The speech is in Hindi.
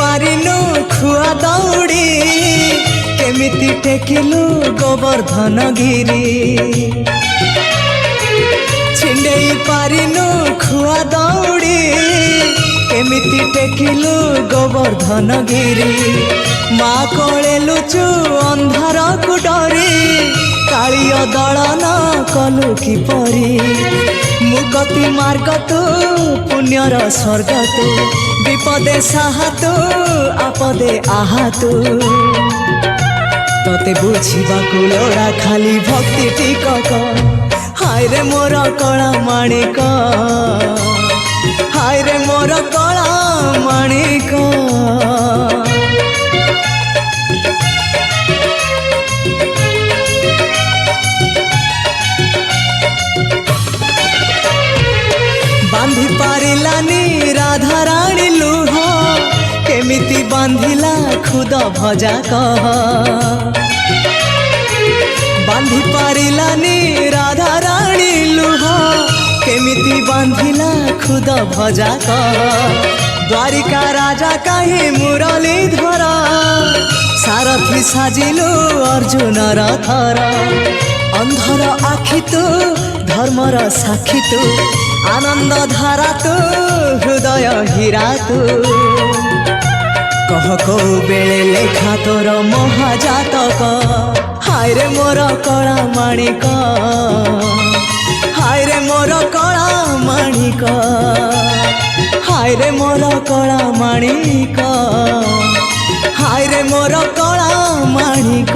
पारिनु खुआ दौड़ी केमिति टेकिलु गोवर्धन गिरी छिंडेई पारिनु खुआ दौड़ी केमिति टेकिलु गोवर्धन गिरी माँ कोले लुचु अंधार को डरी कालिय दलन कलु किपरी मुगति मार्ग तू पुण्यर स्वर्ग तू विपदे साहा तू आपदे आहा तू तते बुझिबाकु लोड़ा खाली भक्ति टिकक हाय रे मोर कला माणिक हाय रे मोर कला माणिक बांधी पारिलानी राधा रानी लुह केमिति बांधिला खुद भजा कह बांधी पारिलानी राधा रानी लुह केमिति बांधिला खुद भजा कह द्वारिका राजा कहीं मुरलीधर सारथी साजिलु अर्जुन रथर अंधर आखि तू धर्मर साक्षी तू आनंद धारा तू हृदय हीरा तू कह को बेले लेखा तोर महाजातक हाय रे मोर कला माणिक हाय रे मोर कला माणिक हाय रे मोर कला माणिक हाय रे मोर कला माणिक।